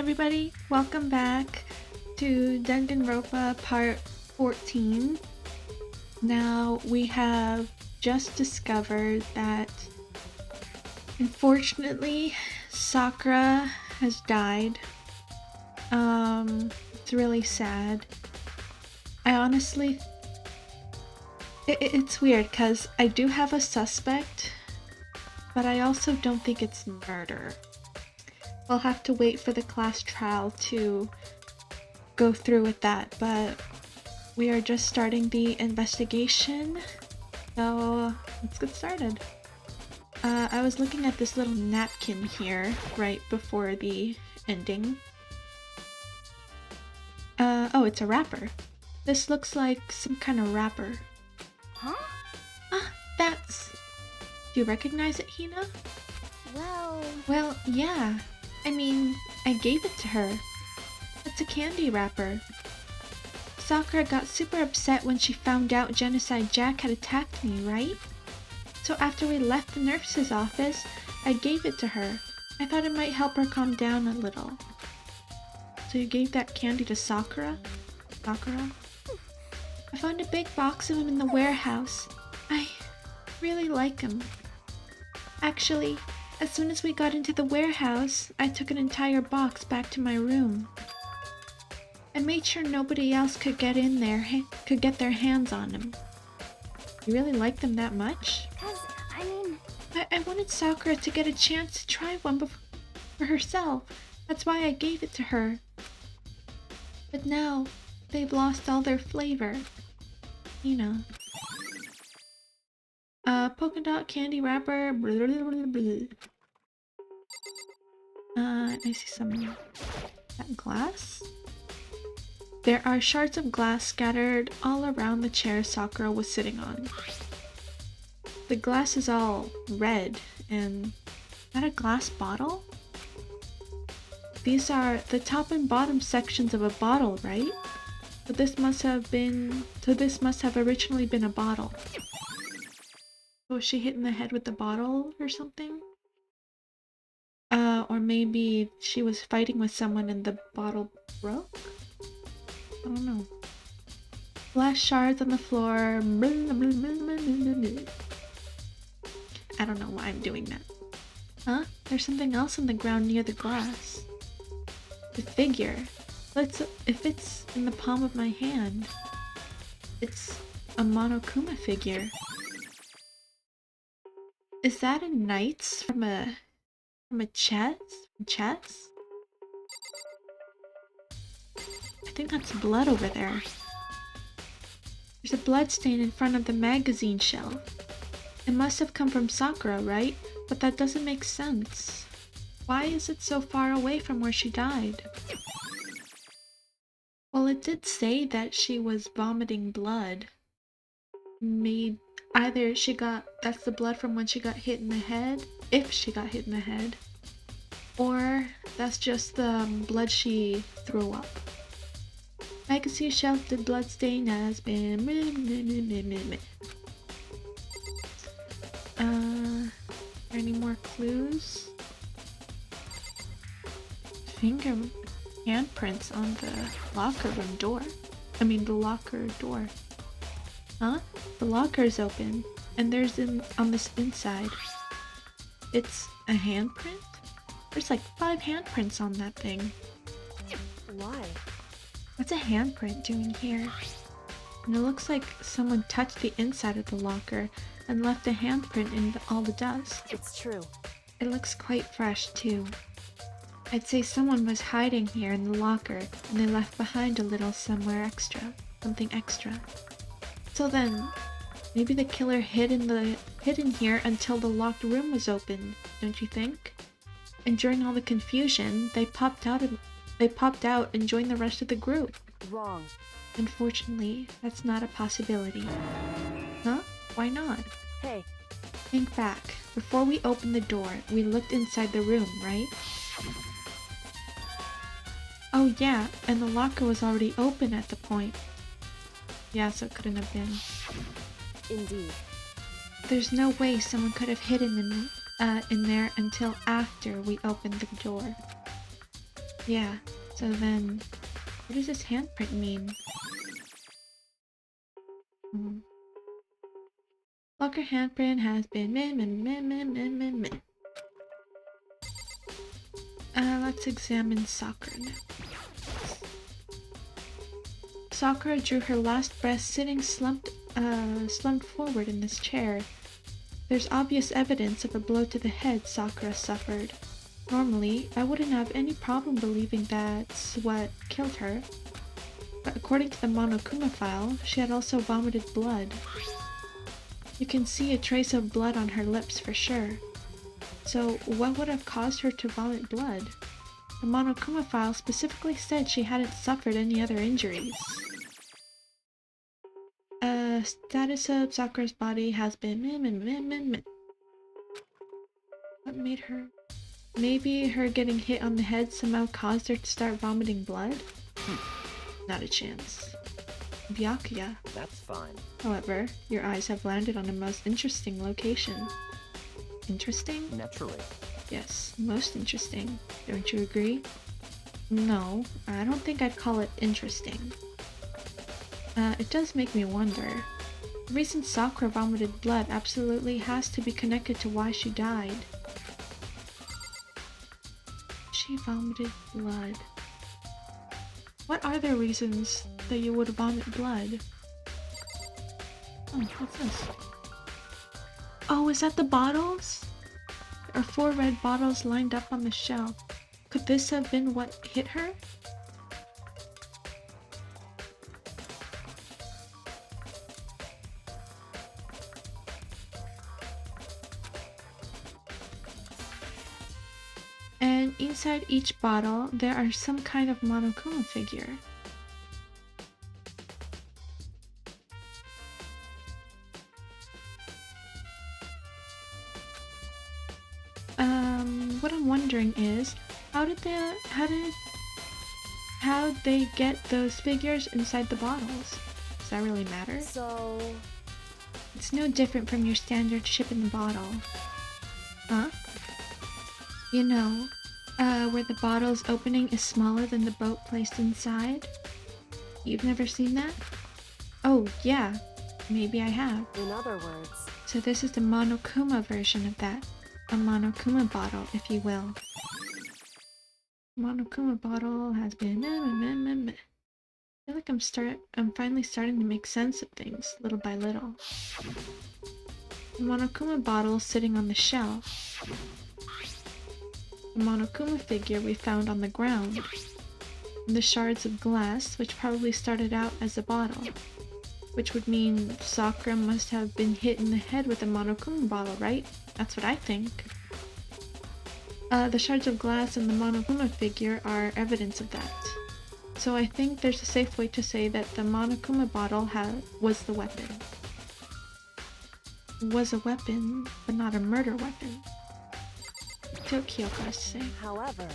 everybody, welcome back to Danganronpa Part 14. Now, we have just discovered that, unfortunately, Sakura has died. It's really sad. I honestly... It's weird, because I do have a suspect, but I also don't think it's murder. We'll have to wait for the class trial to go through with that, but we are just starting the investigation, so let's get started. I was looking at this little napkin here right before the ending. Oh, it's a wrapper. This looks like some kind of wrapper. Huh? Ah, that's... Do you recognize it, Hina? Well, yeah. I mean, I gave it to her. It's a candy wrapper. Sakura got super upset when she found out Genocide Jack had attacked me, right? So after we left the nurse's office, I gave it to her. I thought it might help her calm down a little. So you gave that candy to Sakura? Sakura? I found a big box of them in the warehouse. I really like them. Actually, as soon as we got into the warehouse, I took an entire box back to my room. I made sure nobody else could get in there, could get their hands on them. You really like them that much? I wanted Sakura to get a chance to try one for herself. That's why I gave it to her. But now, they've lost all their flavor. You know. Polka dot candy wrapper. Blah, blah, blah, blah. I see some that glass. There are shards of glass scattered all around the chair Sakura was sitting on. The glass is all red, and is that a glass bottle? These are the top and bottom sections of a bottle, right? So this must have originally been a bottle. Was she hit in the head with the bottle or something? Or maybe she was fighting with someone and the bottle broke? I don't know. Glass shards on the floor. I don't know why I'm doing that. Huh? There's something else on the ground near the glass. The figure. If it's in the palm of my hand, it's a Monokuma figure. Is that a knight's from a chess? Chess? I think that's blood over there. There's a blood stain in front of the magazine shelf. It must have come from Sakura, right? But that doesn't make sense. Why is it so far away from where she died? Well, it did say that she was vomiting blood. Maybe either that's the blood from when she got hit in the head, if she got hit in the head, or that's just the blood she threw up. Magazine shelf, the blood stain has been... Any more clues? Handprints on the locker room door. The locker door. Huh? The locker is open, and there's on this inside. It's a handprint? There's like 5 handprints on that thing. Why? What's a handprint doing here? And it looks like someone touched the inside of the locker and left a handprint in all the dust. It's true. It looks quite fresh too. I'd say someone was hiding here in the locker and they left behind a little something extra. So then, maybe the killer hid in here until the locked room was opened, don't you think? And during all the confusion, they popped out and joined the rest of the group. Wrong. Unfortunately, that's not a possibility. Huh? Why not? Hey. Think back. Before we opened the door, we looked inside the room, right? Oh yeah, and the locker was already open at the point. Yeah, so it couldn't have been. Indeed. There's no way someone could have hidden in there until after we opened the door. Yeah, so then, what does this handprint mean? Locker handprint has been let's examine Sakura now. Sakura drew her last breath sitting slumped forward in this chair. There's obvious evidence of a blow to the head Sakura suffered. Normally, I wouldn't have any problem believing that's what killed her. But according to the Monokuma file, she had also vomited blood. You can see a trace of blood on her lips for sure. So what would have caused her to vomit blood? The Monokuma file specifically said she hadn't suffered any other injuries. Status of Sakura's body has been What made her? Maybe her getting hit on the head somehow caused her to start vomiting blood? Not a chance. Byakuya. That's fine. However, your eyes have landed on a most interesting location. Interesting? Naturally. Yes, most interesting. Don't you agree? No, I don't think I'd call it interesting. It does make me wonder. The reason Sakura vomited blood absolutely has to be connected to why she died. She vomited blood. What are the reasons that you would vomit blood? Oh, what's this? Oh, is that the bottles? There are 4 red bottles lined up on the shelf. Could this have been what hit her? And inside each bottle, there are some kind of Monokuma figure. What I'm wondering is, how did they get those figures inside the bottles? Does that really matter? So... It's no different from your standard ship in the bottle. Huh? You know, where the bottle's opening is smaller than the boat placed inside? You've never seen that? Oh, yeah. Maybe I have. In other words... So this is the Monokuma version of that. A Monokuma bottle, if you will. Monokuma bottle has been... I feel like I'm finally starting to make sense of things, little by little. The Monokuma bottle sitting on the shelf. The Monokuma figure we found on the ground. And the shards of glass, which probably started out as a bottle. Which would mean Sakura must have been hit in the head with a Monokuma bottle, right? That's what I think. The shards of glass and the Monokuma figure are evidence of that. So I think there's a safe way to say that the Monokuma bottle was the weapon. Was a weapon, but not a murder weapon. To Kyoko has to say. However...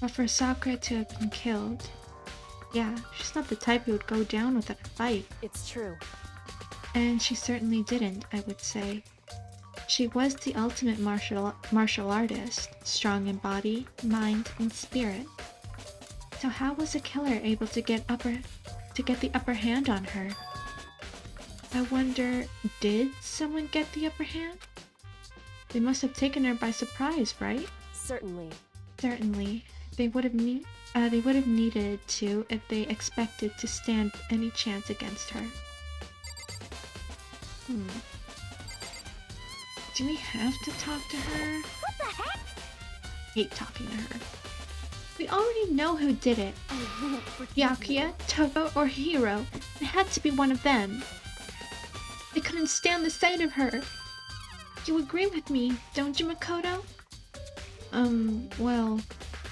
But for Sakura to have been killed... Yeah, she's not the type who would go down without a fight. It's true. And she certainly didn't, I would say. She was the ultimate martial artist, strong in body, mind, and spirit. So how was a killer able to get the upper hand on her? I wonder, did someone get the upper hand? They must have taken her by surprise, right? Certainly. Certainly. They would have needed to if they expected to stand any chance against her. Do we have to talk to her? What the heck? Hate talking to her. We already know who did it. Byakuya, Togo, or Hiro. It had to be one of them. They couldn't stand the sight of her. You agree with me, don't you, Makoto? Well,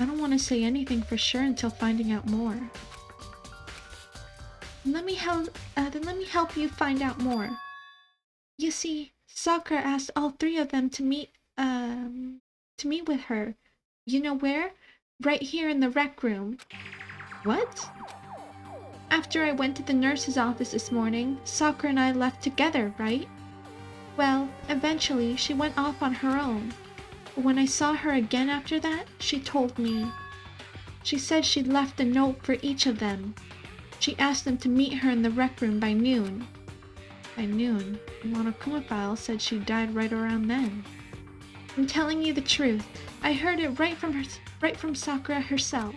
I don't want to say anything for sure until finding out more. Let me help you find out more. You see, Sakura asked all 3 of them to meet with her. You know where? Right here in the rec room. What? After I went to the nurse's office this morning, Sakura and I left together, right? Well, eventually she went off on her own. But when I saw her again after that, she told me. She said she'd left a note for each of them. She asked them to meet her in the rec room by noon. By noon, the Monokuma file said she died right around then. I'm telling you the truth. I heard it right from Sakura herself.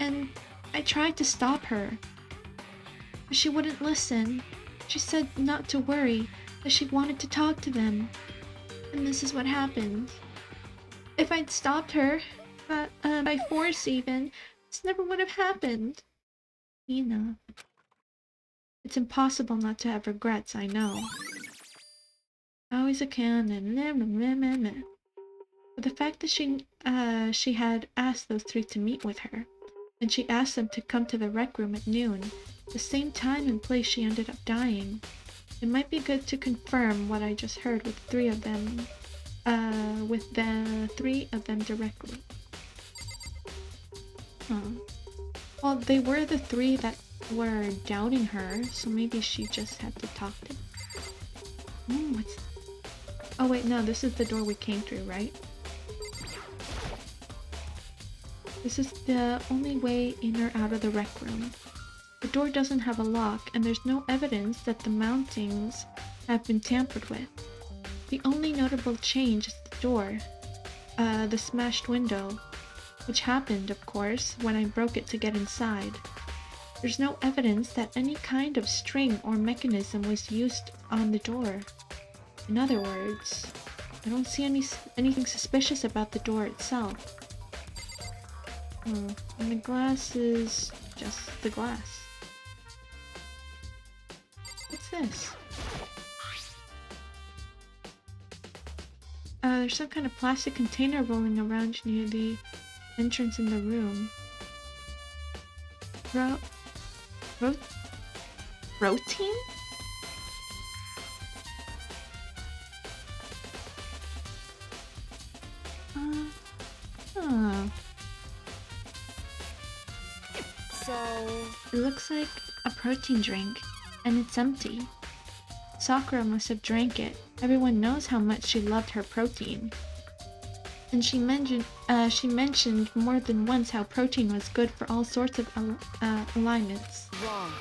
And I tried to stop her. But she wouldn't listen. She said not to worry, that she wanted to talk to them. And this is what happened. If I'd stopped her, by force even, this never would have happened. Hina. It's impossible not to have regrets, I know. Always a can. But the fact that she had asked those three to meet with her, and she asked them to come to the rec room at noon, the same time and place she ended up dying. It might be good to confirm what I just heard with the three of them directly. Huh. Well, they were the three that were doubting her, so maybe she just had to talk to them. What's... Oh wait, no, this is the door we came through, right? This is the only way in or out of the rec room. The door doesn't have a lock, and there's no evidence that the mountings have been tampered with. The only notable change is the door, the smashed window, which happened, of course, when I broke it to get inside. There's no evidence that any kind of string or mechanism was used on the door. In other words, I don't see anything suspicious about the door itself. And the glass is just the glass. What's this? There's some kind of plastic container rolling around near the entrance in the room. Protein? So... It looks like a protein drink, and it's empty. Sakura must have drank it. Everyone knows how much she loved her protein. And she mentioned more than once how protein was good for all sorts of alignments. Wrong.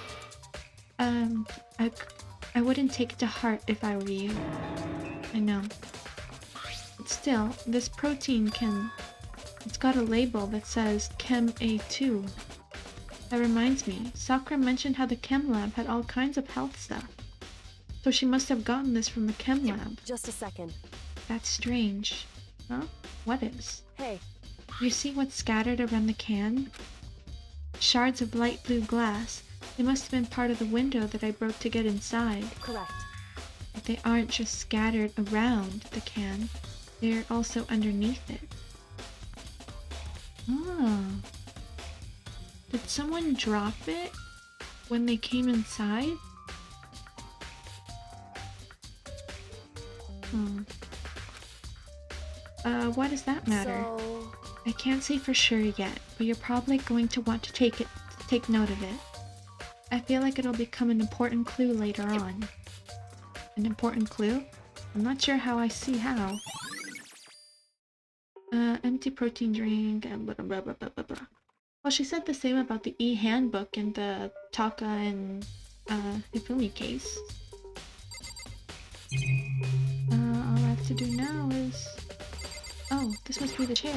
I wouldn't take it to heart if I were you. I know. But still, this protein it's got a label that says Chem A2. That reminds me, Sakura mentioned how the chem lab had all kinds of health stuff. So she must have gotten this from the chem lab. Just a second. That's strange. Huh? What is? Hey. You see what's scattered around the can? Shards of light blue glass. They must have been part of the window that I broke to get inside. Correct. But they aren't just scattered around the can. They're also underneath it. Oh. Did someone drop it when they came inside? Why does that matter? So... I can't say for sure yet, but you're probably going to want to take note of it. I feel like it'll become an important clue later on. An important clue? I'm not sure how I see how. Empty protein drink and blah blah blah blah blah blah. Well, she said the same about the e-handbook and the Taka and Hifumi case. All I have to do now is... Oh, this must be the chair.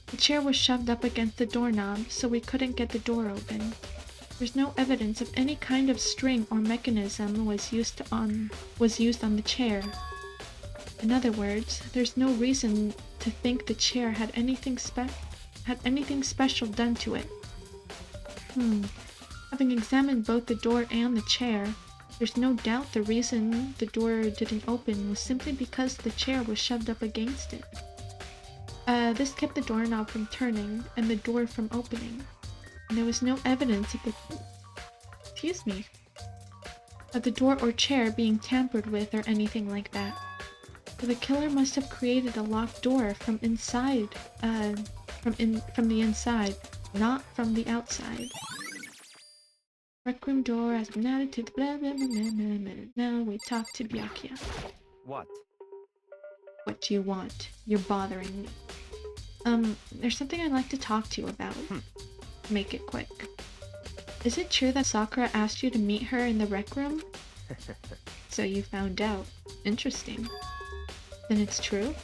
The chair was shoved up against the doorknob, so we couldn't get the door open. There's no evidence of any kind of string or mechanism was used on the chair. In other words, there's no reason to think the chair had anything special done to it. Having examined both the door and the chair, there's no doubt the reason the door didn't open was simply because the chair was shoved up against it. This kept the doorknob from turning and the door from opening. And there was no evidence of the door or chair being tampered with or anything like that. So the killer must have created a locked door from inside, from the inside, not from the outside. Rec room door has been added to the blah blah blah blah blah blah. Now we talk to Byakuya. What? What do you want? You're bothering me. There's something I'd like to talk to you about. Make it quick. Is it true that Sakura asked you to meet her in the rec room? So you found out. Interesting. Then it's true?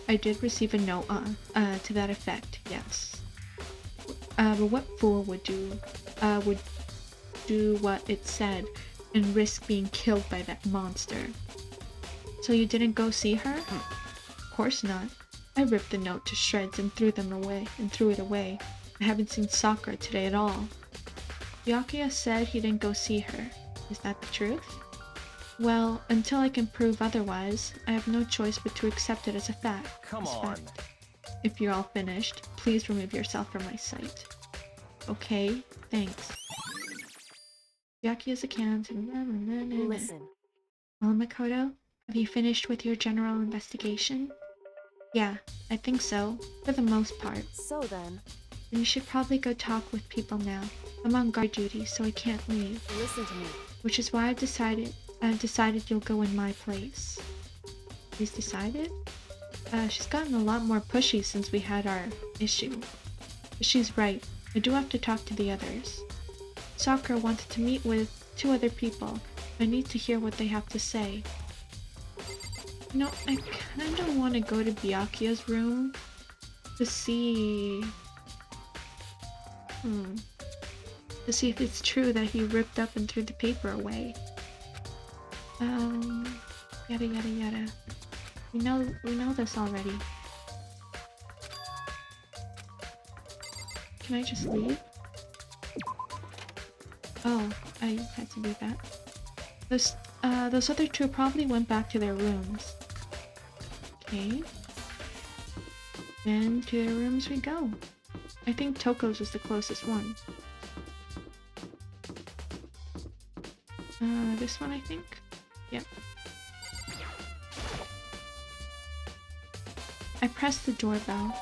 I did receive a note to that effect, yes. But what fool would do what it said and risk being killed by that monster? So you didn't go see her? Of course not. I ripped the note to shreds and threw it away. I haven't seen Sakura today at all. Byakuya said he didn't go see her. Is that the truth? Well, until I can prove otherwise, I have no choice but to accept it as a fact. Come on. If you're all finished, please remove yourself from my sight. Okay, thanks. Byakuya's account. Listen. Well, Makoto, have you finished with your general investigation? Yeah, I think so, for the most part. So then you should probably go talk with people now. I'm on guard duty, so I can't leave. Listen to me. Which is why I've decided you'll go in my place. She's decided? She's gotten a lot more pushy since we had our issue. But she's right. I do have to talk to the others. Sakura wanted to meet with 2 other people. I need to hear what they have to say. You know, I kinda want to go to Byakuya's room to see... to see if it's true that he ripped up and threw the paper away. Yada yada yada. We know this already. Can I just leave? Oh, I had to do that. Those other 2 probably went back to their rooms. Okay. Then to their rooms we go. I think Toko's was the closest one. This one I think? Yep. I pressed the doorbell.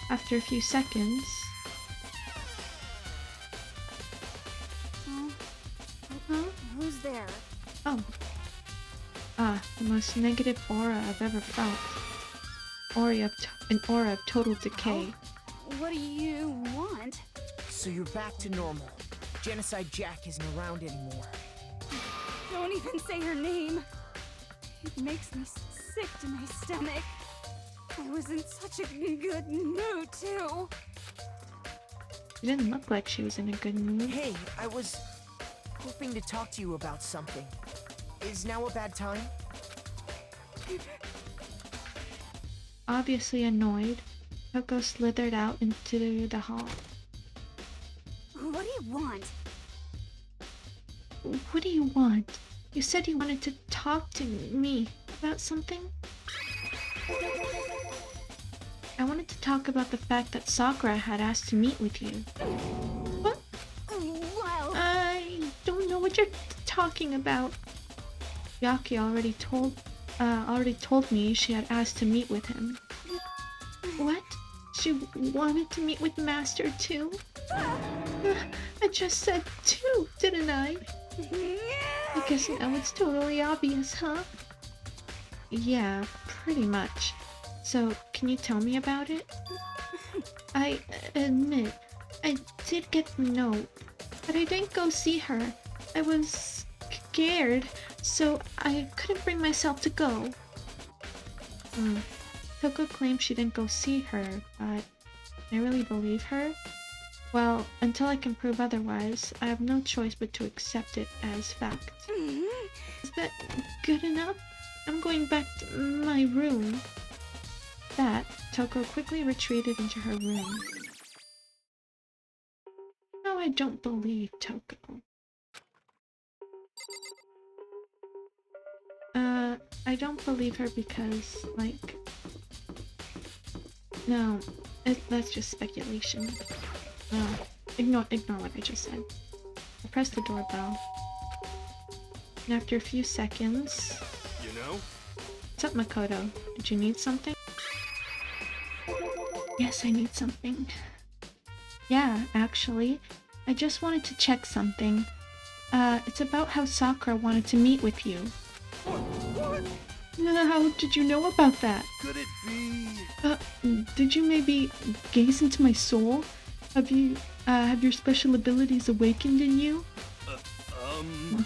After a few seconds... Who's there? Oh. The most negative aura I've ever felt. An aura of total decay. What do you want? So you're back to normal. Genocide Jack isn't around anymore. Don't even say her name. It makes me sick to my stomach. I was in such a good mood, too. She didn't look like she was in a good mood. Hey, I was hoping to talk to you about something. Is now a bad time? Obviously annoyed, Toko slithered out into the hall. What do you want? What do you want? You said you wanted to talk to me about something? I wanted to talk about the fact that Sakura had asked to meet with you. What? Well... I don't know what you're talking about. Byakuya already told me she had asked to meet with him. What? She wanted to meet with Master too? I just said 2, didn't I? I guess now it's totally obvious, huh? Yeah, pretty much. So, can you tell me about it? I admit, I did get the note, but I didn't go see her. I was scared, so I couldn't bring myself to go. Toko claims she didn't go see her, but I really believe her? Well, until I can prove otherwise, I have no choice but to accept it as fact. Is that good enough? I'm going back to my room. That, Toko quickly retreated into her room. No, I don't believe Toko. I don't believe her because, like... No, that's just speculation. No, ignore what I just said. I pressed the doorbell. And after a few seconds... You know? What's up, Makoto? Did you need something? Yes, I need something. Yeah, actually. I just wanted to check something. It's about how Sakura wanted to meet with you. How did you know about that? Could it be? Did you maybe gaze into my soul? Have your special abilities awakened in you?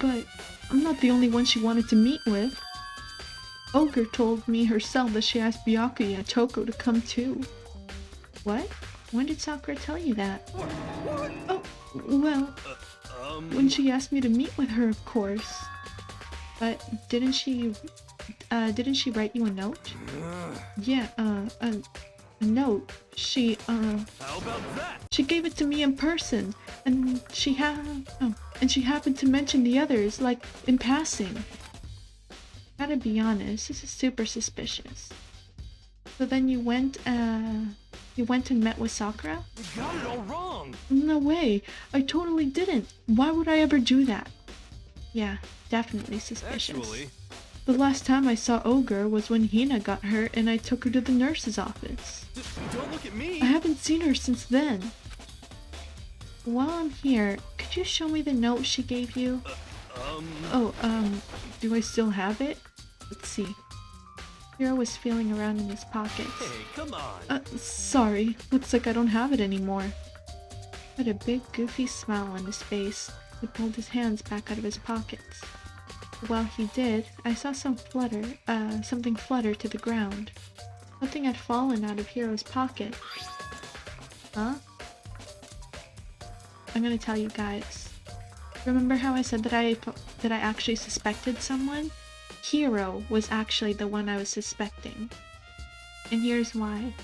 But I'm not the only one she wanted to meet with. Ogre told me herself that she asked Byakuya and Toko to come too. What? When did Sakura tell you that? What? Oh, well, when she asked me to meet with her, of course. But didn't she write you a note? Yeah, a note. She How about that? She gave it to me in person, and she happened to mention the others, like, in passing. Gotta be honest, this is super suspicious. So then you went and met with Sakura? You got it all wrong. No way, I totally didn't. Why would I ever do that? Yeah, definitely suspicious. Actually, The last time I saw Ogre was when Hina got hurt and I took her to the nurse's office. don't look at me. I haven't seen her since then. While I'm here, could you show me the note she gave you? Do I still have it? Let's see. Hiro was feeling around in his pockets. Hey, come on. Sorry. Looks like I don't have it anymore. Had a big goofy smile on his face. He pulled his hands back out of his pockets. While he did, I saw something flutter to the ground. Something had fallen out of Hiro's pocket. Huh? I'm gonna tell you guys. Remember how I said that I actually suspected someone? Hiro was actually the one I was suspecting. And here's why.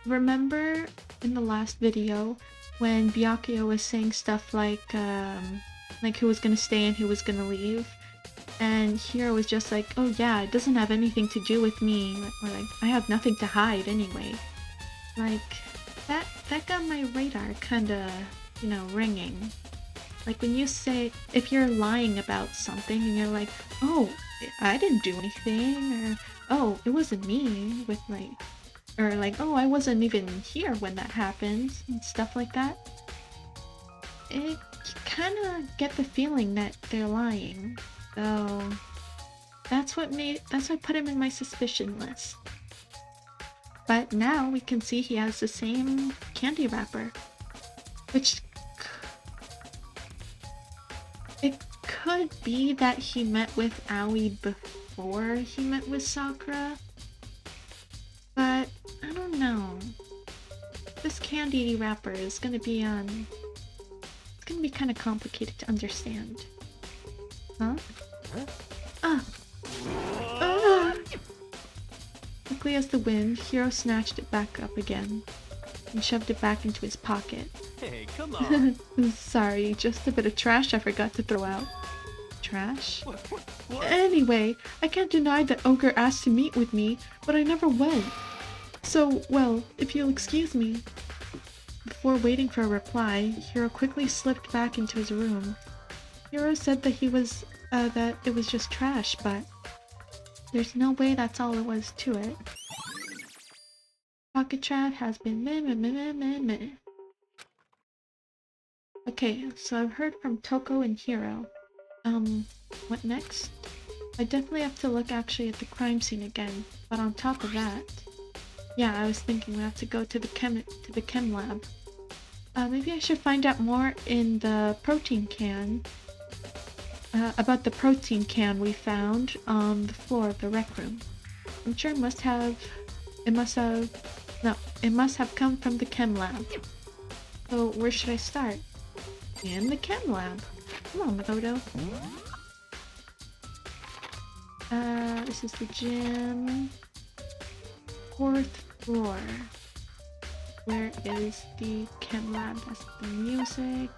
Remember in the last video when Byakuya was saying stuff like who was gonna stay and who was gonna leave? And Hiro was just like, oh yeah, it doesn't have anything to do with me, or like, I have nothing to hide anyway. Like, that got my radar kinda, ringing. Like when you say, if you're lying about something and you're like, oh, I didn't do anything, or oh, it wasn't me, with like, or like, oh, I wasn't even here when that happened, and stuff like that. It kind of get the feeling that they're lying. So that's what put him in my suspicion list. But now we can see he has the same candy wrapper, which it could be that he met with Aoi before he met with Sakura, but I don't know. This candy wrapper is gonna be it's gonna be kind of complicated to understand. Huh? Quickly as the wind, Hiro snatched it back up again and shoved it back into his pocket. Hey, come on. Sorry, just a bit of trash I forgot to throw out. Trash? What? Anyway, I can't deny that Ogre asked to meet with me, but I never went. So, well, if you'll excuse me. Before waiting for a reply, Hiro quickly slipped back into his room. Hiro said that that it was just trash, but there's no way that's all it was to it. Pocket trap has been meh. Okay, so I've heard from Toko and Hiro. What next? I definitely have to look actually at the crime scene again, but on top of that, yeah, I was thinking we have to go to the chem lab. Maybe I should find out more in the protein can, about the protein can we found on the floor of the rec room. I'm sure it must have come from the chem lab. So where should I start? In the chem lab. Come on, Makoto. This is the gym. 4th floor. Where is the chem lab? That's the music.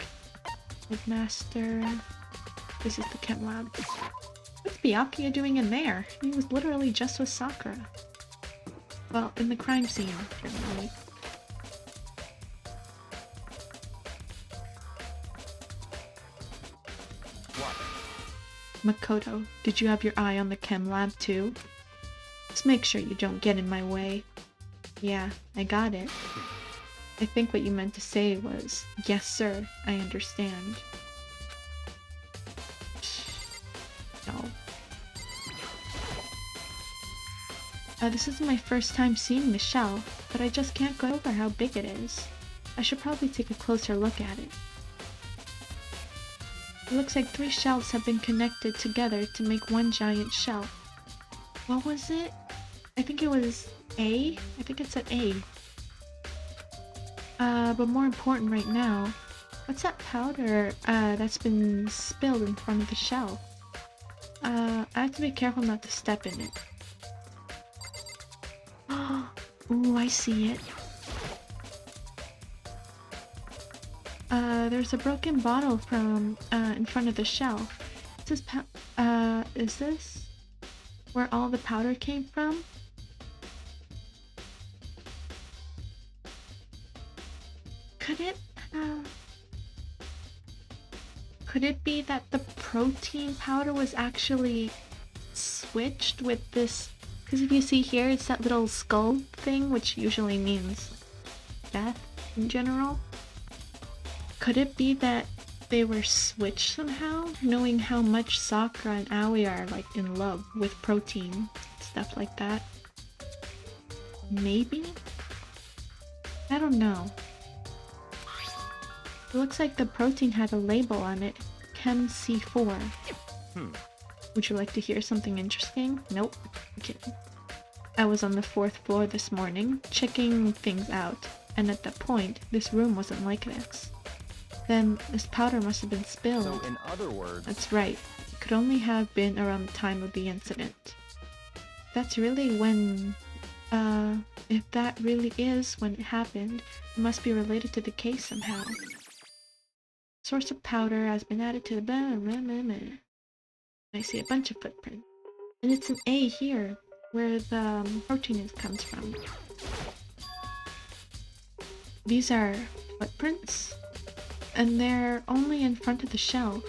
Headmaster. This is the chem lab. What's Byakuya doing in there? He was literally just with Sakura. Well, in the crime scene, generally. Makoto, did you have your eye on the chem lab too? Just make sure you don't get in my way. Yeah, I got it. I think what you meant to say was, yes sir, I understand. No. This is my first time seeing the shell, but I just can't go over how big it is. I should probably take a closer look at it. It looks like 3 shells have been connected together to make one giant shell. What was it? I think it was A? I think it said A. But more important right now, what's that powder that's been spilled in front of the shell? I have to be careful not to step in it. Ooh, I see it. There's a broken bottle from in front of the shell. Is this where all the powder came from? Could it be that the protein powder was actually switched with this? Because if you see here, it's that little skull thing, which usually means death in general. Could it be that they were switched somehow, knowing how much Sakura and Aoi are like in love with protein, stuff like that? Maybe? I don't know. It looks like the protein had a label on it, Chem C4. Would you like to hear something interesting? Nope. I'm kidding. I was on the 4th floor this morning, checking things out, and at that point, this room wasn't like this. Then, this powder must have been spilled. So, in other words... That's right. It could only have been around the time of the incident. That's really when... if that really is when it happened, it must be related to the case somehow. Source of powder has been added to the... blah, blah, blah, blah. I see a bunch of footprints. And it's an A here, where the protein comes from. These are footprints? And they're only in front of the shell.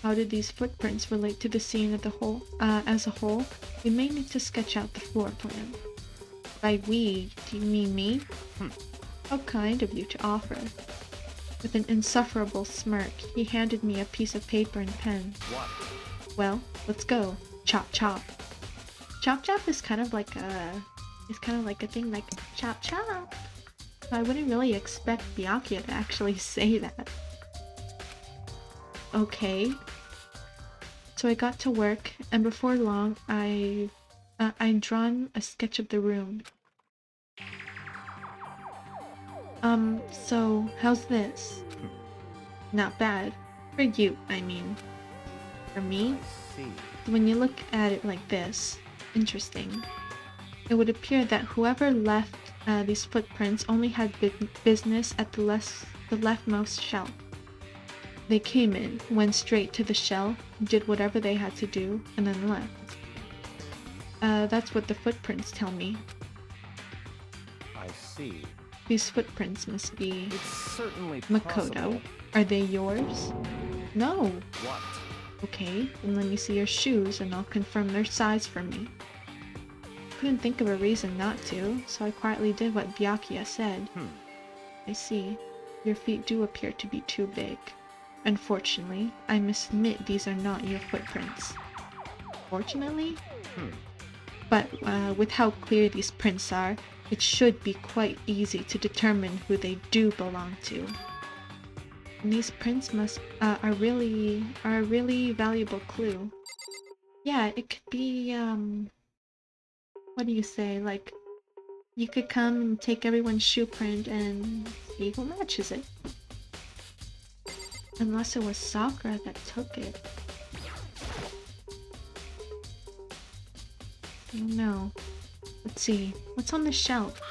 How did these footprints relate to the scene of the whole, as a whole? We may need to sketch out the floor plan. By we, do you mean me? How kind of you to offer. With an insufferable smirk, he handed me a piece of paper and pen. What? Well, let's go. Chop chop. Chop chop is kind of like a... thing like chop chop. I wouldn't really expect Byakuya to actually say that. Okay. So I got to work, and before long, I'd drawn a sketch of the room. So how's this? Not bad. For you, I mean. For me? I see. When you look at it like this, interesting. It would appear that whoever left these footprints only had business at the leftmost shelf. They came in, went straight to the shell, did whatever they had to do, and then left. That's what the footprints tell me. I see. These footprints must be... It's certainly Makoto. possible. Are they yours? No. What? Okay, then let me see your shoes and I'll confirm their size for me. Couldn't think of a reason not to, so I quietly did what Byakuya said. I see. Your feet do appear to be too big. Unfortunately, I must admit these are not your footprints. Fortunately? But with how clear these prints are, it should be quite easy to determine who they do belong to. And these prints are a really valuable clue. Yeah, it could be, what do you say, like, you could come and take everyone's shoe print and see who matches it. Unless it was Sakura that took it. I don't know. Let's see. What's on the shelf?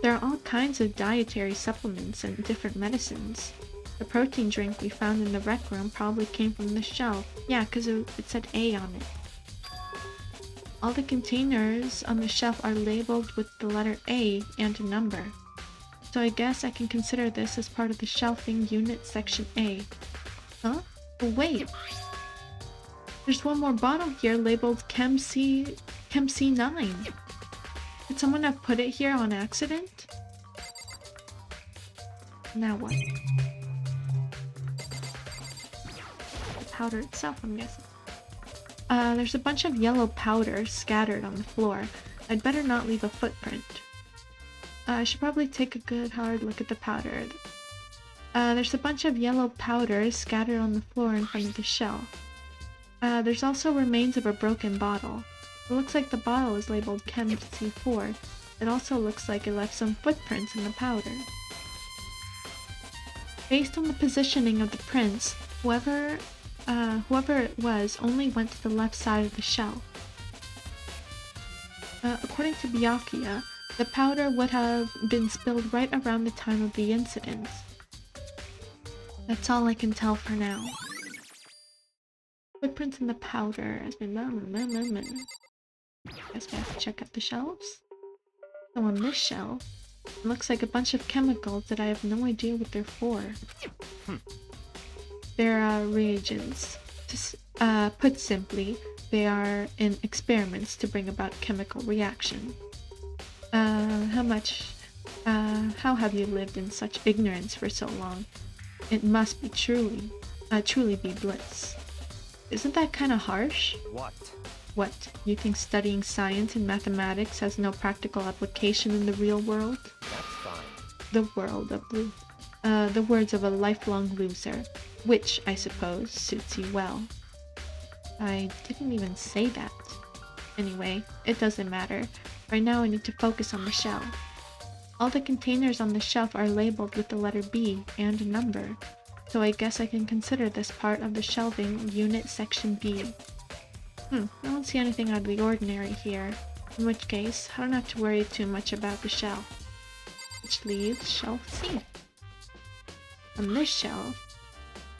There are all kinds of dietary supplements and different medicines. The protein drink we found in the rec room probably came from the shelf. Yeah, because it said A on it. All the containers on the shelf are labeled with the letter A and a number. So I guess I can consider this as part of the shelving unit section A. Huh? Oh, wait! There's one more bottle here labeled Chem C9. Did someone have put it here on accident? Now what? The powder itself, I'm guessing. There's a bunch of yellow powder scattered on the floor. I'd better not leave a footprint. I should probably take a good hard look at the powder. There's a bunch of yellow powder scattered on the floor in front of the shelf. There's also remains of a broken bottle. It looks like the bottle is labeled Chem C4. It also looks like it left some footprints in the powder. Based on the positioning of the prints, whoever it was only went to the left side of the shelf. According to Byakuya, the powder would have been spilled right around the time of the incident. That's all I can tell for now. Footprints in the powder has been... Guess we have to check out the shelves. So on this shelf, it looks like a bunch of chemicals that I have no idea what they're for. They're reagents. Put simply, they are in experiments to bring about chemical reaction. How have you lived in such ignorance for so long? It must be truly be bliss. Isn't that kind of harsh? What? What? You think studying science and mathematics has no practical application in the real world? That's fine. The words of a lifelong loser, which, I suppose, suits you well. I didn't even say that. Anyway, it doesn't matter. Right now I need to focus on the shelf. All the containers on the shelf are labeled with the letter B and a number, so I guess I can consider this part of the shelving unit section B. I don't see anything out of the ordinary here, in which case I don't have to worry too much about the shelf. Which leaves shelf C. On this shelf,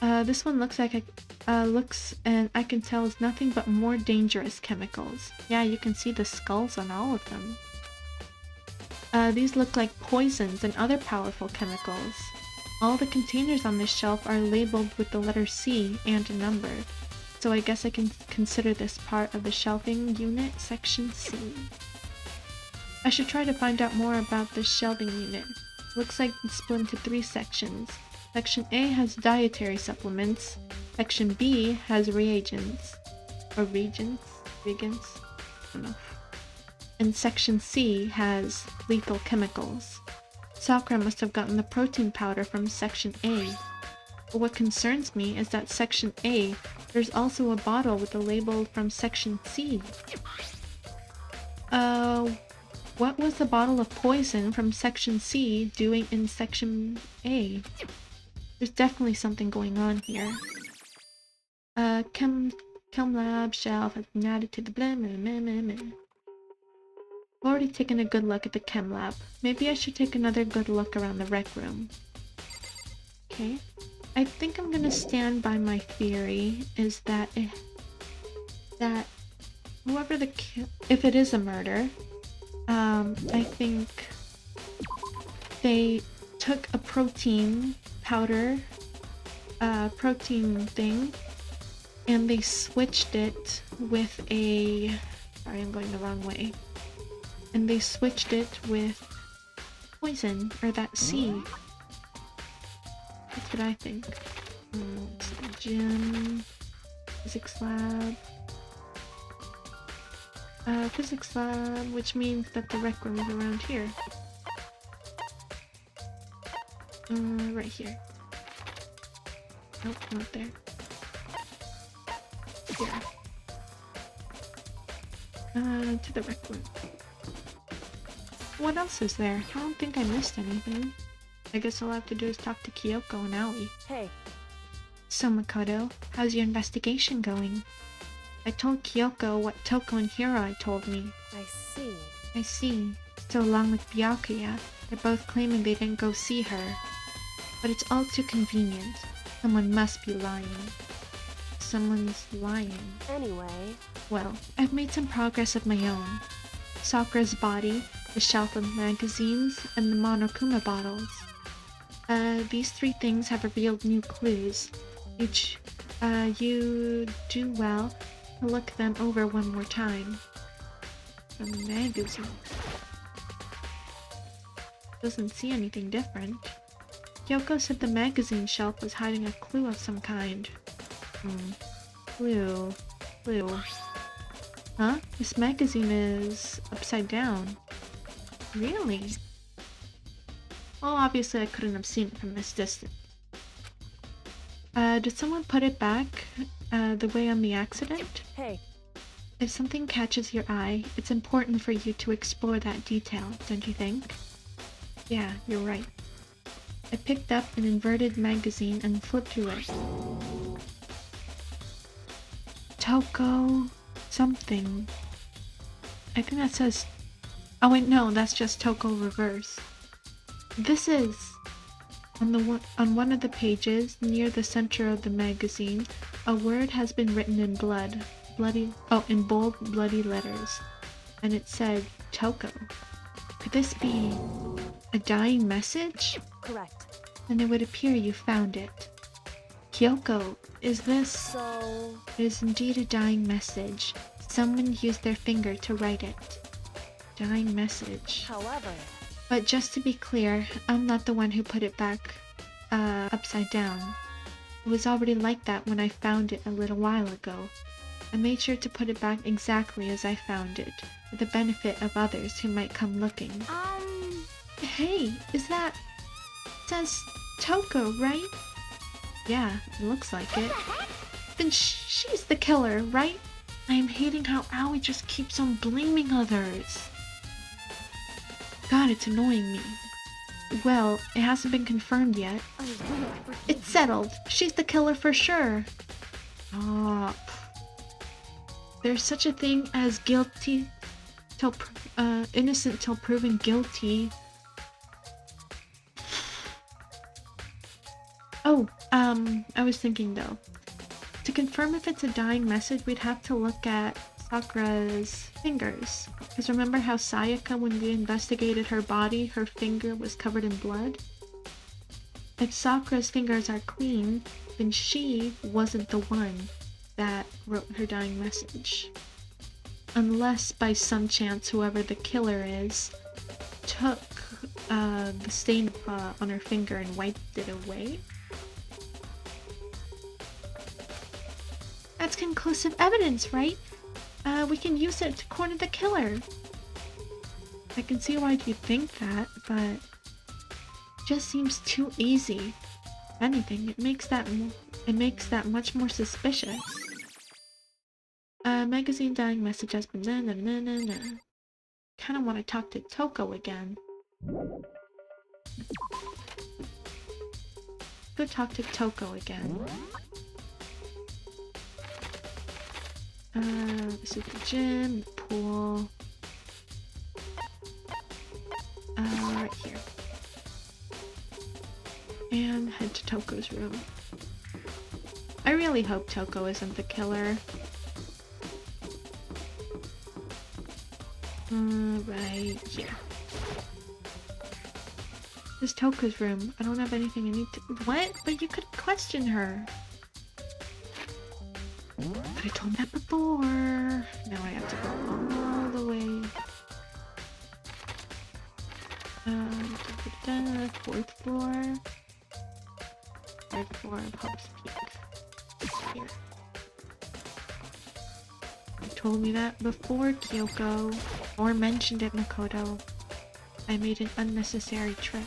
this one looks like and I can tell is nothing but more dangerous chemicals. Yeah, you can see the skulls on all of them. These look like poisons and other powerful chemicals. All the containers on this shelf are labeled with the letter C and a number, so I guess I can consider this part of the shelving unit section C. I should try to find out more about this shelving unit. Looks like it's split into 3 sections. Section A has dietary supplements, Section B has reagents, or reagents, I don't know. And Section C has lethal chemicals. Sakura must have gotten the protein powder from Section A. But what concerns me is that Section A, there's also a bottle with a label from Section C. What was the bottle of poison from Section C doing in Section A? There's definitely something going on here. Chem lab shelf has been added to the blah blah blah blah blah. I've already taken a good look at the chem lab. Maybe I should take another good look around the rec room. Okay. I think I'm gonna stand by my theory is that if it is a murder, I think they took a protein powder, protein thing, and they switched it with a... Sorry, I'm going the wrong way. And they switched it with poison, or that seed. That's what I think. It's the gym, physics lab. Physics lab, which means that the rec room is around here. Right here. Nope, not there. Here. To the rec room. What else is there? I don't think I missed anything. I guess all I have to do is talk to Kyoko and Aoi. Hey. So Makoto, how's your investigation going? I told Kyoko what Toko and Hiro had told me. I see. I see. So along with Byakuya, they're both claiming they didn't go see her. But it's all too convenient. Someone must be lying. Someone's lying. Anyway... Well, I've made some progress of my own. Sakura's body, the shelf of magazines, and the Monokuma bottles. These 3 things have revealed new clues. You do well to look them over one more time. From the magazine. Doesn't see anything different. Kyoko said the magazine shelf was hiding a clue of some kind. Clue. Huh? This magazine is upside down. Really? Well, obviously I couldn't have seen it from this distance. Did someone put it back, the way on the accident? Hey. If something catches your eye, it's important for you to explore that detail, don't you think? Yeah, you're right. I picked up an inverted magazine and flipped through it. Toko... something. I think that says... Oh wait, no, that's just Toko reverse. This is... On one of the pages, near the center of the magazine, a word has been written in in bold, bloody letters. And it said, Toko. Could this be a dying message? Correct. Then it would appear you found it. Kyoko, is this... So... It is indeed a dying message. Someone used their finger to write it. Dying message. However... But just to be clear, I'm not the one who put it back, upside down. It was already like that when I found it a little while ago. I made sure to put it back exactly as I found it, for the benefit of others who might come looking. Hey, is that... It says Toko, right? Yeah, it looks like it. Then she's the killer, right? I am hating how Aoi just keeps on blaming others. God, it's annoying me. Well, it hasn't been confirmed yet. It's settled. She's the killer for sure. Oh, there's such a thing as guilty till innocent till proven guilty. Oh, I was thinking though. To confirm if it's a dying message, we'd have to look at Sakura's fingers. Because remember how Sayaka, when we investigated her body, her finger was covered in blood? If Sakura's fingers are clean, then she wasn't the one that wrote her dying message. Unless by some chance whoever the killer is took the stain on her finger and wiped it away. That's conclusive evidence, right? We can use it to corner the killer. I can see why you'd think that, but it just seems too easy. If anything, it makes that much more suspicious. Magazine dying message has been Kinda want to talk to Toko again. Go talk to Toko again. This is the gym, the pool. Right here. And head to Toko's room. I really hope Toko isn't the killer. Right here. This is Toko's room. I don't have anything I need to- What? But you could question her. But I told him that before. Now I have to go all the way. Fourth floor. Third floor of Hope's Peak. Here. You told me that before, Kyoko. Or mentioned it, Makoto. I made an unnecessary trip.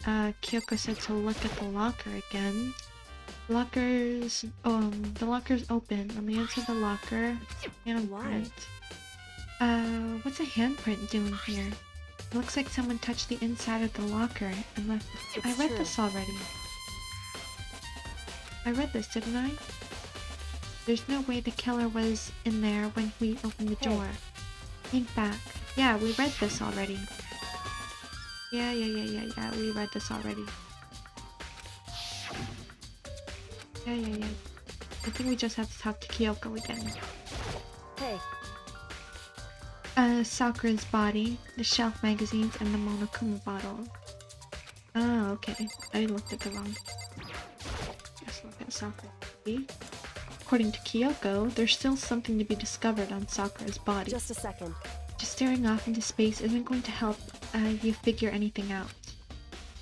Kyoko said to look at the locker again. The locker's open. On the inside of the locker, handprint. What's a handprint doing here? It looks like someone touched the inside of the locker and left. I read this already. I read this, didn't I? There's no way the killer was in there when we opened the door. Think back. Yeah, we read this already. Yeah, we read this already. Yeah. I think we just have to talk to Kyoko again. Hey. Sakura's body, the shelf magazines, and the Monokuma bottle. Oh, okay. I looked at the wrong. Let's look at Sakura's body. According to Kyoko, there's still something to be discovered on Sakura's body. Just a second. Just staring off into space isn't going to help you figure anything out.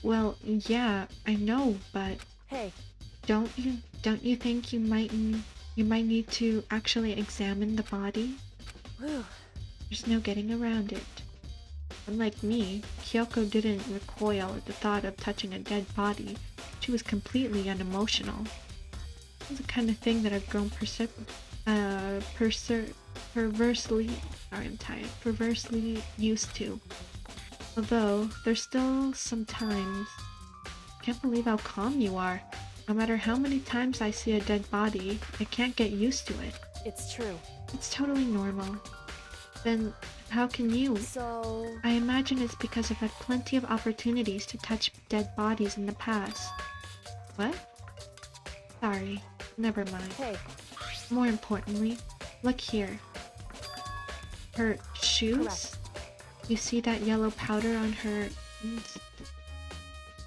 Well, yeah, I know, but... Hey. Don't you think you You might need to actually examine the body. Whew. There's no getting around it. Unlike me, Kyoko didn't recoil at the thought of touching a dead body. She was completely unemotional. It's the kind of thing that I've grown perversely used to. Although, there's still sometimes... I can't believe how calm you are. No matter how many times I see a dead body, I can't get used to it. It's true. It's totally normal. Then, how can you? So... I imagine it's because I've had plenty of opportunities to touch dead bodies in the past. What? Sorry, never mind. Hey. More importantly, look here. Her shoes? Correct. You see that yellow powder on her...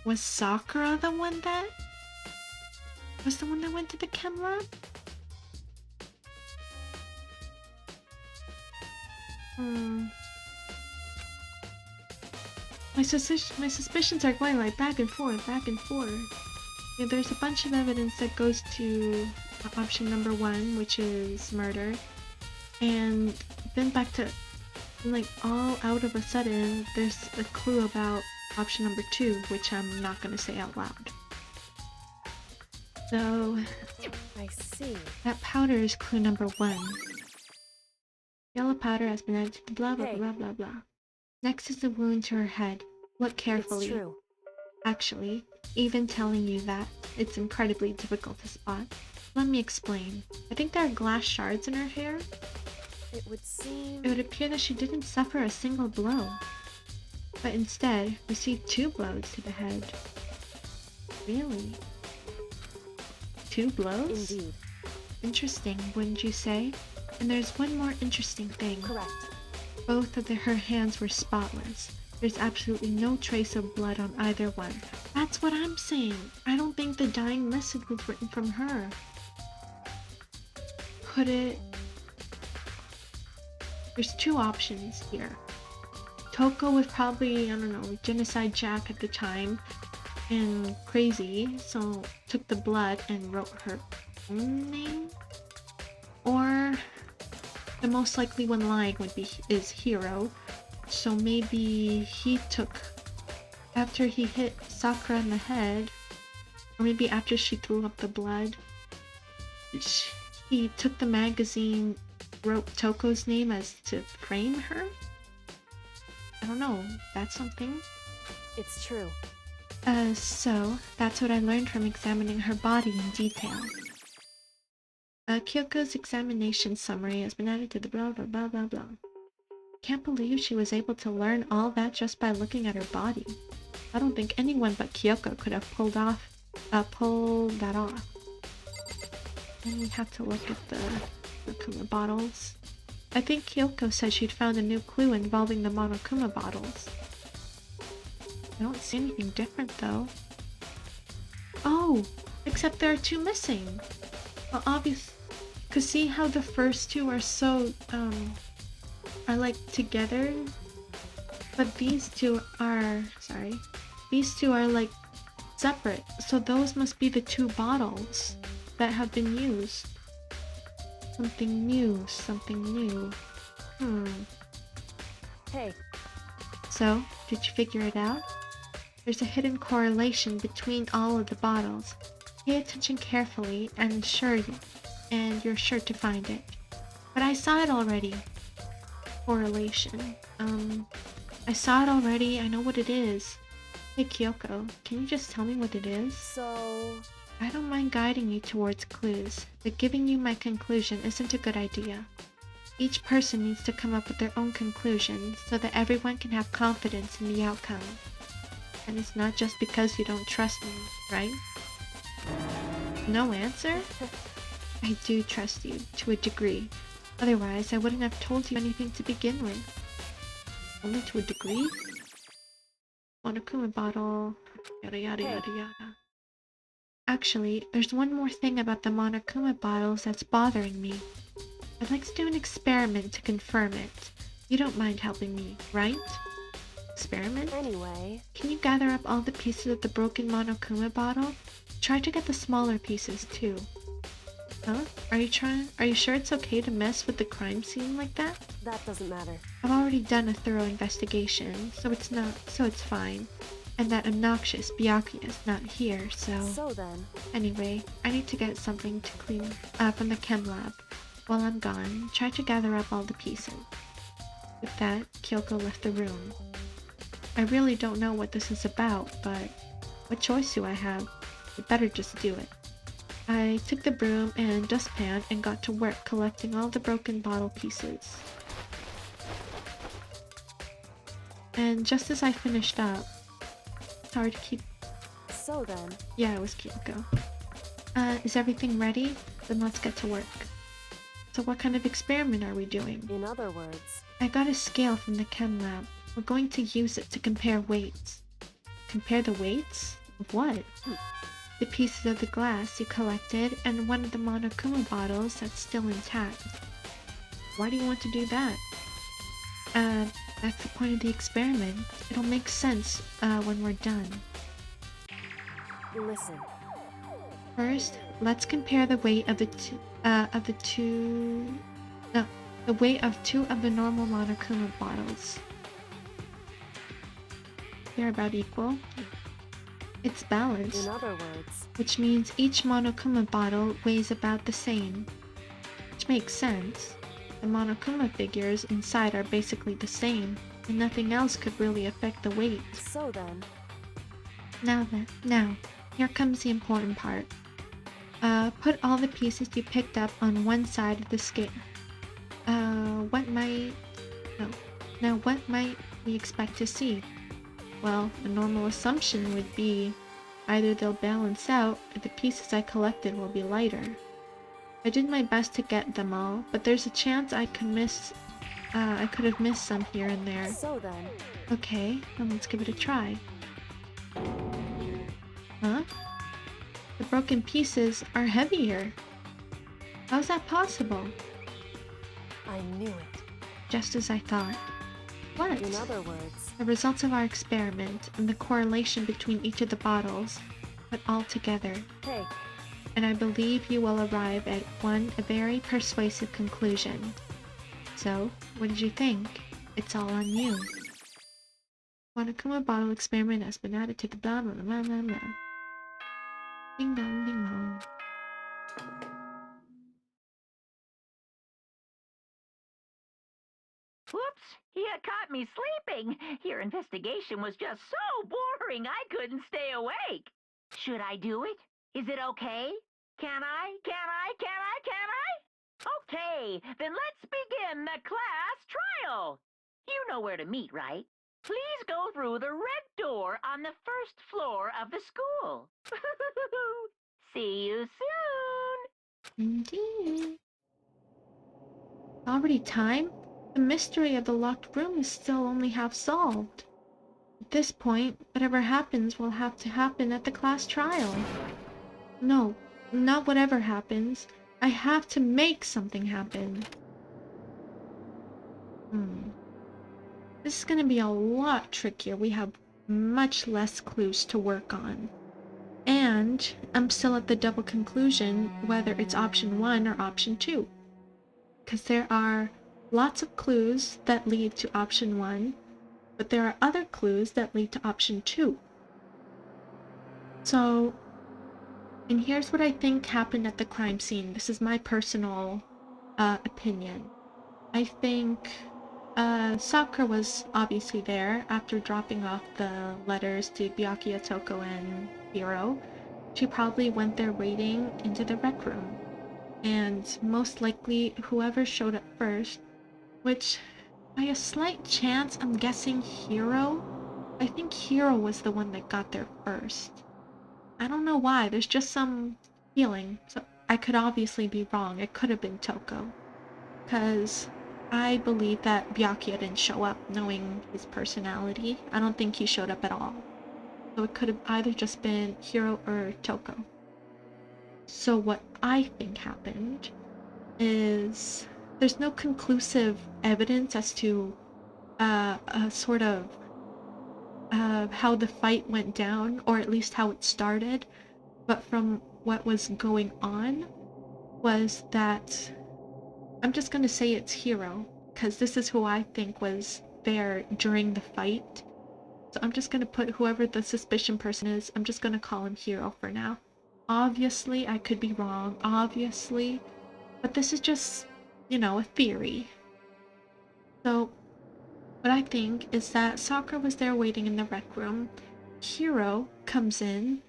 Was Sakura the one that... Was the one that went to the chem lab? My suspicions are going like back and forth. Yeah, there's a bunch of evidence that goes to option number 1, which is murder. And then back to, like, all out of a sudden, there's a clue about option number 2, which I'm not gonna say out loud. So, I see. that powder is clue number 1. Yellow powder has been added to the blah blah Hey. blah blah blah. Next is the wound to her head. Look carefully. It's true. Actually, even telling you that, it's incredibly difficult to spot. Let me explain. I think there are glass shards in her hair. It would seem... It would appear that she didn't suffer a single blow, but instead received 2 blows to the head. Really? 2 blows? Indeed. Interesting, wouldn't you say? And there's one more interesting thing. Correct. Both of her hands were spotless. There's absolutely no trace of blood on either one. That's what I'm saying. I don't think the dying message was written from her. Could it... There's 2 options here. Toko was probably, I don't know, genocide Jack at the time and crazy, so took the blood and wrote her own name. Or the most likely one lying is Hiro. So maybe he took, after he hit Sakura in the head, or maybe after she threw up the blood, he took the magazine, wrote Toko's name as to frame her? I don't know, that's something. It's true. So that's what I learned from examining her body in detail. Kyoko's examination summary has been added to the blah blah blah blah blah. Can't believe she was able to learn all that just by looking at her body. I don't think anyone but Kyoko could have pulled that off. Then we have to look at the Monokuma bottles. I think Kyoko said she'd found a new clue involving the Monokuma bottles. I don't see anything different though. Oh! Except there are 2 missing! Well, obviously, cause see how the first 2 are so, are like together? But these 2 are, these 2 are like separate. So those must be the 2 bottles that have been used. Something new. Hey. So, did you figure it out? There's a hidden correlation between all of the bottles. Pay attention carefully and you're sure to find it. But I saw it already. Correlation. I saw it already, I know what it is. Hey Kyoko, can you just tell me what it is? So... I don't mind guiding you towards clues, but giving you my conclusion isn't a good idea. Each person needs to come up with their own conclusion so that everyone can have confidence in the outcome. And it's not just because you don't trust me, right? No answer? I do trust you, to a degree. Otherwise, I wouldn't have told you anything to begin with. Only to a degree? Monokuma bottle, yada yada yada yada. Actually, there's one more thing about the Monokuma bottles that's bothering me. I'd like to do an experiment to confirm it. You don't mind helping me, right? Experiment? Anyway... Can you gather up all the pieces of the broken Monokuma bottle? Try to get the smaller pieces, too. Huh? Are you sure it's okay to mess with the crime scene like that? That doesn't matter. I've already done a thorough investigation, so it's fine. And that obnoxious Byakuya is not here, so... So then... Anyway, I need to get something to clean from the chem lab. While I'm gone, try to gather up all the pieces. With that, Kyoko left the room. I really don't know what this is about, but what choice do I have? I better just do it. I took the broom and dustpan and got to work collecting all the broken bottle pieces. And just as I finished up... Sorry to keep... So then... Yeah, it was Kyoko. Is everything ready? Then let's get to work. So what kind of experiment are we doing? In other words... I got a scale from the chem lab. We're going to use it to compare weights. Compare the weights? Of what? The pieces of the glass you collected and one of the Monokuma bottles that's still intact. Why do you want to do that? That's the point of the experiment. It'll make sense, when we're done. Listen. First, let's compare the weight of the weight of two of the normal Monokuma bottles. They're about equal. It's balanced. In other words... Which means each Monokuma bottle weighs about the same. Which makes sense. The Monokuma figures inside are basically the same, and nothing else could really affect the weight. So then... Now, here comes the important part. Put all the pieces you picked up on one side of the scale. What might we expect to see? Well, a normal assumption would be either they'll balance out or the pieces I collected will be lighter. I did my best to get them all, but there's a chance I could have missed some here and there. So then... Okay, then let's give it a try. Huh? The broken pieces are heavier. How's that possible? I knew it. Just as I thought. What? In other words... The results of our experiment and the correlation between each of the bottles, put all together. Hey. And I believe you will arrive at a very persuasive conclusion. So, what did you think? It's all on you. Monokuma bottle experiment has been added to the blah blah blah blah blah. Ding dong ding dong. Whoops! You caught me sleeping. Your investigation was just so boring I couldn't stay awake. Should I do it? Is it okay? Can I? Okay, then let's begin the class trial. You know where to meet, right? Please go through the red door on the first floor of the school. See you soon. Indeed. Already time? The mystery of the locked room is still only half solved. At this point, whatever happens will have to happen at the class trial. No, not whatever happens. I have to make something happen. This is gonna be a lot trickier. We have much less clues to work on. And I'm still at the double conclusion whether it's option 1 or option 2. Because there are lots of clues that lead to option 1, but there are other clues that lead to option 2. So, and here's what I think happened at the crime scene. This is my personal opinion. I think Sakura was obviously there after dropping off the letters to Byakuya, Toko, and Hiro. She probably went there waiting into the rec room. And most likely whoever showed up first, which by a slight chance I'm guessing Hiro. I think Hiro was the one that got there first. I don't know why, there's just some feeling. So I could obviously be wrong. It could have been Toko. Because I believe that Byakuya didn't show up knowing his personality. I don't think he showed up at all. So it could have either just been Hiro or Toko. So what I think happened is there's no conclusive evidence as to sort of how the fight went down, or at least how it started, but from what was going on, was that I'm just gonna say it's Hiro, because this is who I think was there during the fight. So I'm just gonna put whoever the suspicion person is, I'm just gonna call him Hiro for now. Obviously, I could be wrong, obviously, but this is just, you know, a theory. So, what I think is that Sakura was there waiting in the rec room. Hiro comes in.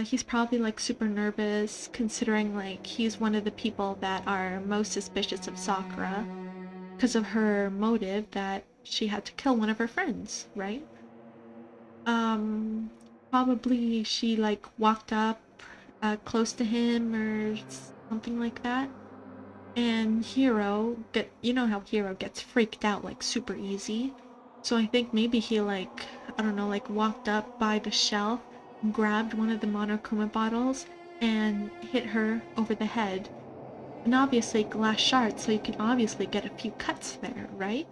He's probably like super nervous, considering like he's one of the people that are most suspicious of Sakura because of her motive that she had to kill one of her friends, right? Probably she like walked up close to him or something like that. And you know how Hiro gets freaked out like super easy. So I think maybe he like, I don't know, like walked up by the shelf, grabbed one of the Monokuma bottles, and hit her over the head. And obviously glass shards, so you can obviously get a few cuts there, right?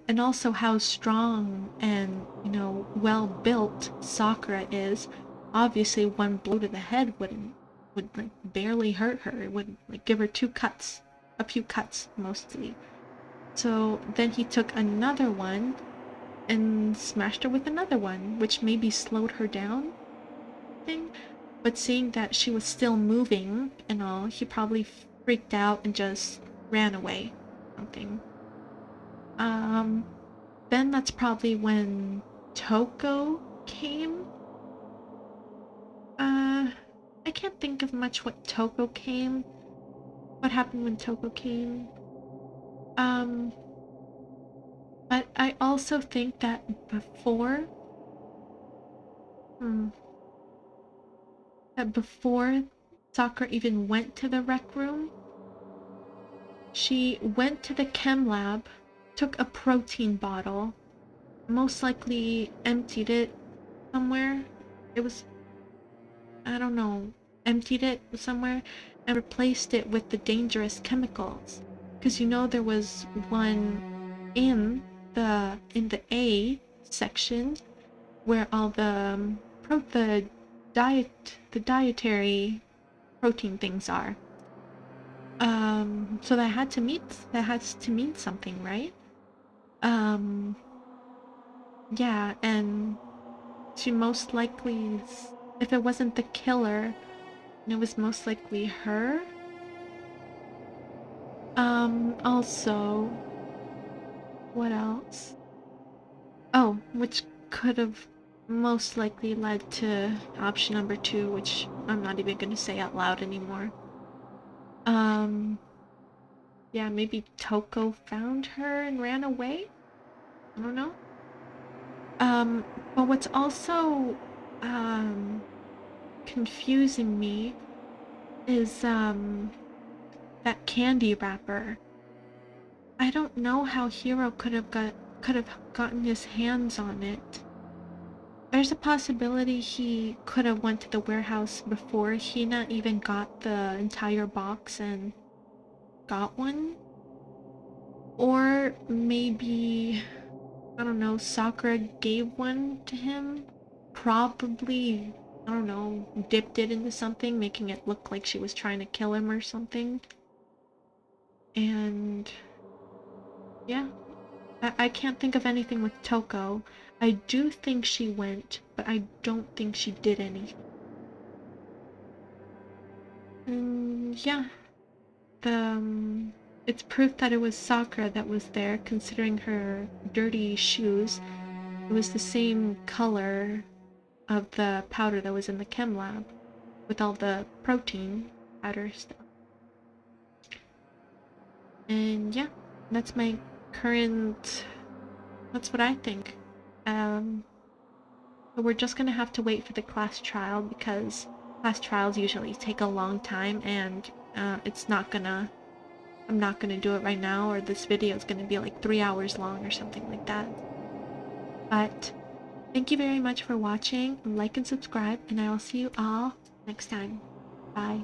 And also how strong and, you know, well-built Sakura is. Obviously one blow to the head would like barely hurt her. It would like give her a few cuts mostly. So then he took another one and smashed her with another one, which maybe slowed her down thing. But seeing that she was still moving and all, he probably freaked out and just ran away. Something. Then that's probably when Toko came. I can't think of much what happened when Toko came. But I also think that before Sakura even went to the rec room, she went to the chem lab, took a protein bottle, most likely emptied it somewhere. It was, I don't know, emptied it somewhere and replaced it with the dangerous chemicals. Because you know there was one in the A section where all the the dietary protein things are. So that has to mean something, right? Yeah, and she most likely, if it wasn't the killer, it was most likely her. Also, what else? Oh, which could have most likely led to option number 2, which I'm not even gonna say out loud anymore. Yeah, maybe Toko found her and ran away? I don't know. But what's also, confusing me is, that candy wrapper. I don't know how Hiro could have gotten his hands on it. There's a possibility he could have went to the warehouse before Hina even got the entire box and got one. Or maybe, I don't know, Sakura gave one to him. Probably, I don't know, dipped it into something, making it look like she was trying to kill him or something. And yeah, I can't think of anything with Toko. I do think she went, but I don't think she did anything. And yeah, it's proof that it was Sakura that was there, considering her dirty shoes. It was the same color of the powder that was in the chem lab, with all the protein powder stuff. And yeah, that's my that's what I think. But we're just gonna have to wait for the class trial because class trials usually take a long time, and I'm not gonna do it right now, or this video is gonna be like 3 hours long or something like that. But thank you very much for watching, like and subscribe, and I will see you all next time. Bye.